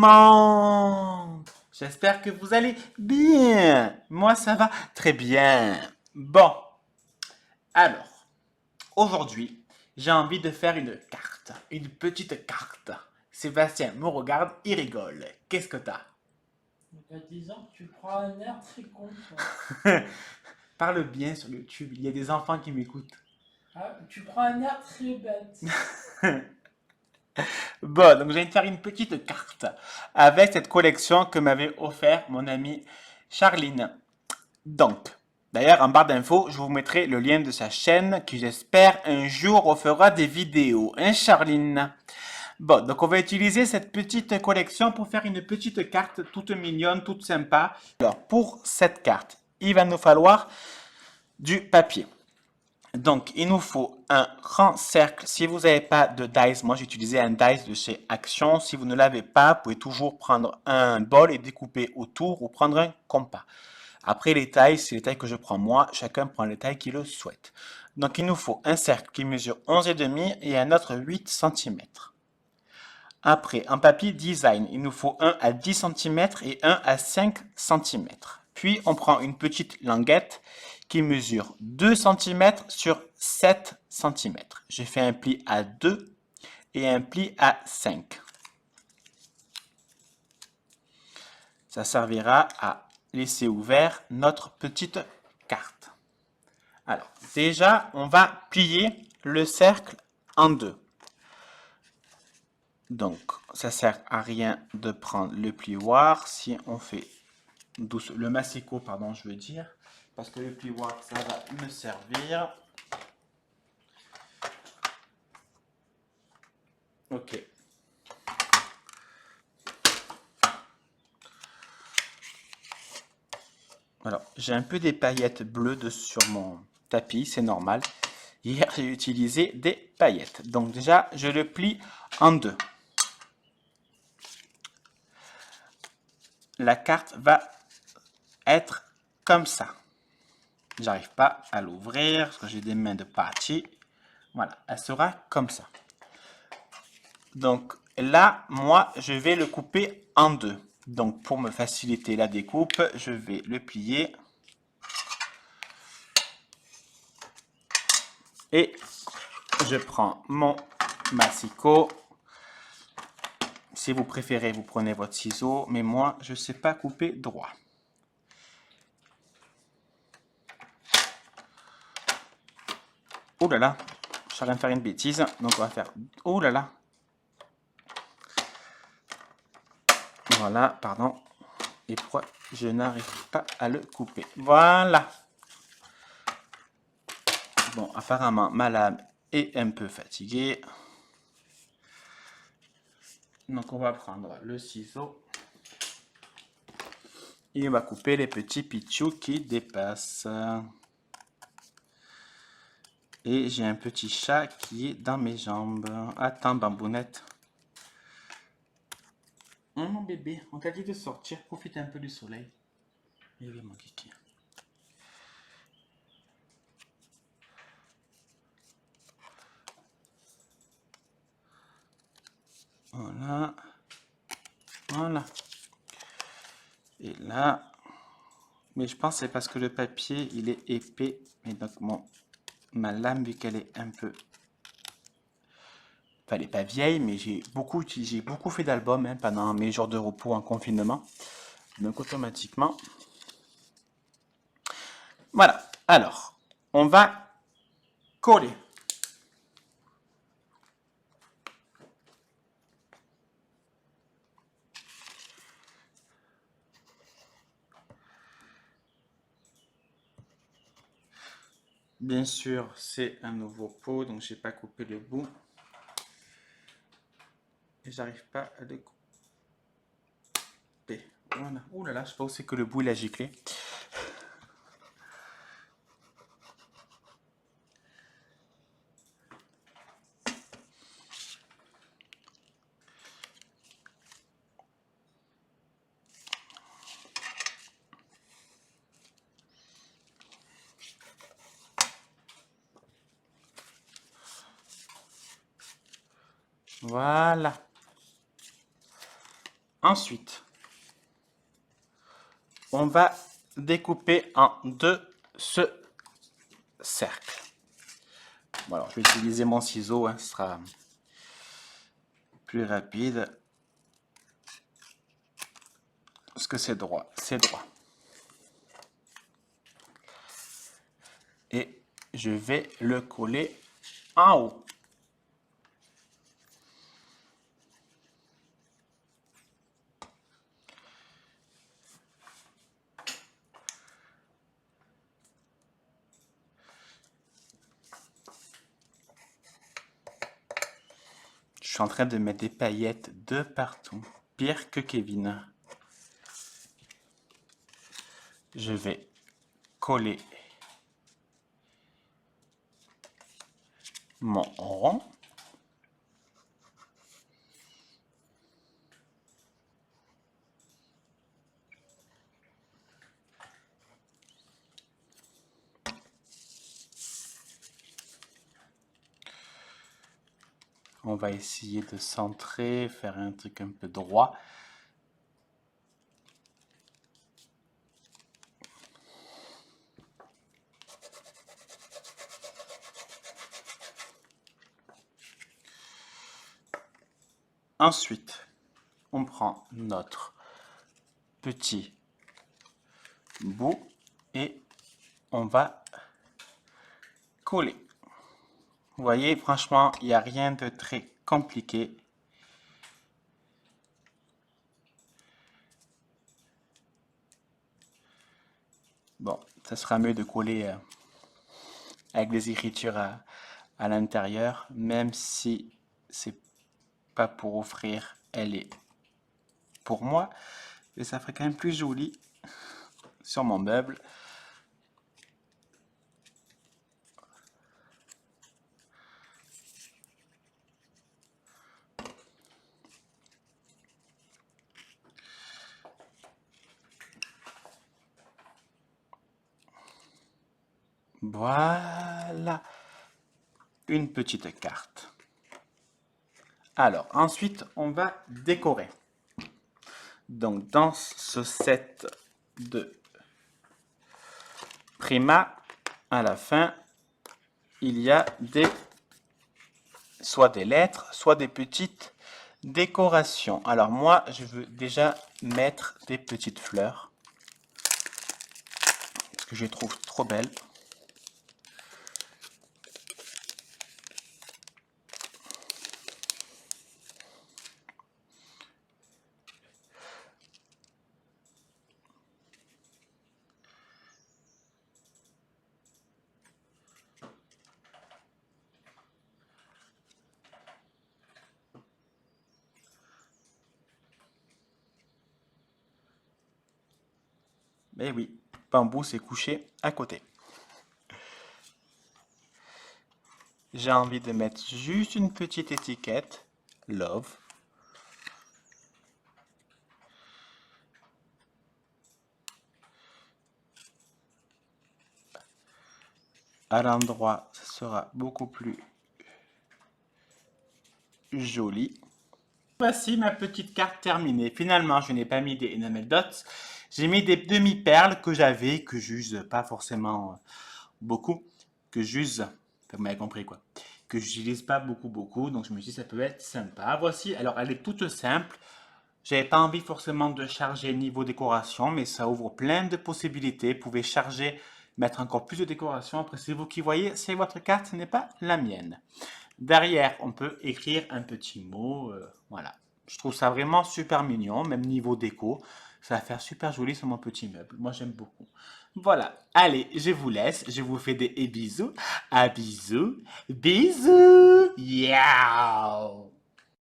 monde! J'espère que vous allez bien. Moi, ça va très bien. Bon, alors, aujourd'hui, j'ai envie de faire une carte, une petite carte. Sébastien me regarde, il rigole. Qu'est-ce que t'as? Disons que tu prends un air très con, toi. Parle bien sur YouTube, il y a des enfants qui m'écoutent. Ah, tu prends un air très bête. Bon, donc je vais te faire une petite carte avec cette collection que m'avait offert mon amie Charline. Donc, d'ailleurs, en barre d'infos, je vous mettrai le lien de sa chaîne qui, j'espère, un jour refera des vidéos. Hein, Charline? Bon, donc on va utiliser cette petite collection pour faire une petite carte toute mignonne, toute sympa. Alors, pour cette carte, il va nous falloir du papier. Donc, il nous faut un grand cercle. Si vous n'avez pas de dice, moi j'ai utilisé un dice de chez Action. Si vous ne l'avez pas, vous pouvez toujours prendre un bol et découper autour ou prendre un compas. Après, les tailles, c'est les tailles que je prends moi. Chacun prend les tailles qu'il le souhaite. Donc, il nous faut un cercle qui mesure 11,5 et un autre 8 cm. Après, en papier design, il nous faut un à 10 cm et un à 5 cm. Puis, on prend une petite languette qui mesure 2 cm sur 7 cm. J'ai fait un pli à 2 et un pli à 5. Ça servira à laisser ouvert notre petite carte. Alors, déjà, on va plier le cercle en deux. Donc, ça sert à rien de prendre le plioir si on fait le massicot, pardon, je veux dire, parce que le plioir, ça va me servir. Ok. Alors, j'ai un peu des paillettes bleues sur mon tapis, c'est normal. Hier, j'ai utilisé des paillettes. Donc déjà, je le plie en deux. La carte va être comme ça. J'arrive pas à l'ouvrir parce que j'ai des mains de partie. Voilà, elle sera comme ça. Donc là, moi, je vais le couper en deux. Donc pour me faciliter la découpe, je vais le plier et je prends mon massicot. Si vous préférez, vous prenez votre ciseau, mais moi, je ne sais pas couper droit. Oh là là, je suis en train de faire une bêtise, donc on va faire... Oh là là. Voilà, pardon. Et pourquoi je n'arrive pas à le couper? Voilà. Bon, apparemment, ma lame est un peu fatiguée. Donc, on va prendre le ciseau. Et on va couper les petits pitchous qui dépassent. Et j'ai un petit chat qui est dans mes jambes. Attends, bambounette. Oh, mon bébé, on t'a dit de sortir, profite un peu du soleil. Et oui, mon kiki. Voilà. Voilà. Et là, mais je pense que c'est parce que le papier, il est épais. Mais donc, ma lame, vu qu'elle est un peu... Enfin, elle n'est pas vieille, mais j'ai beaucoup fait d'albums hein, pendant mes jours de repos en confinement. Donc, automatiquement... Voilà. Alors, on va coller. Bien sûr, c'est un nouveau pot, donc j'ai pas coupé le bout. Et j'arrive pas à le couper. Voilà. Ouh là là, je sais pas où c'est que le bout il a giclé. Voilà. Ensuite, on va découper en deux ce cercle. Bon, alors, je vais utiliser mon ciseau, hein, ce sera plus rapide. Parce que c'est droit, c'est droit. Et je vais le coller en haut. Je suis en train de mettre des paillettes de partout. Pire que Kevin. Je vais coller mon rond. On va essayer de centrer, faire un truc un peu droit. Ensuite, on prend notre petit bout et on va coller. Vous voyez, franchement, il n'y a rien de très compliqué. Bon, ça sera mieux de coller avec des écritures à l'intérieur, même si c'est pas pour offrir, elle est pour moi. Et ça ferait quand même plus joli sur mon meuble. Voilà, une petite carte. Alors, ensuite, on va décorer. Donc, dans ce set de Prima, à la fin, il y a soit des lettres, soit des petites décorations. Alors, moi, je veux déjà mettre des petites fleurs, parce que je les trouve trop belles. Mais oui, Bambou s'est couché à côté. J'ai envie de mettre juste une petite étiquette, Love. À l'endroit, ça sera beaucoup plus joli. Voici ma petite carte terminée. Finalement, je n'ai pas mis des enamel dots. J'ai mis des demi-perles que j'avais, que j'use pas forcément beaucoup, que j'use, vous m'avez compris quoi, que j'utilise pas beaucoup, donc je me suis dit ça peut être sympa. Voici, alors elle est toute simple. J'avais pas envie forcément de charger niveau décoration, mais ça ouvre plein de possibilités. Vous pouvez charger, mettre encore plus de décoration. Après, c'est vous qui voyez, c'est votre carte, ce n'est pas la mienne. Derrière, on peut écrire un petit mot, voilà. Je trouve ça vraiment super mignon, même niveau déco. Ça va faire super joli sur mon petit meuble. Moi, j'aime beaucoup. Voilà. Allez, je vous laisse. Je vous fais des bisous. À bisous. Bisous. Yeah.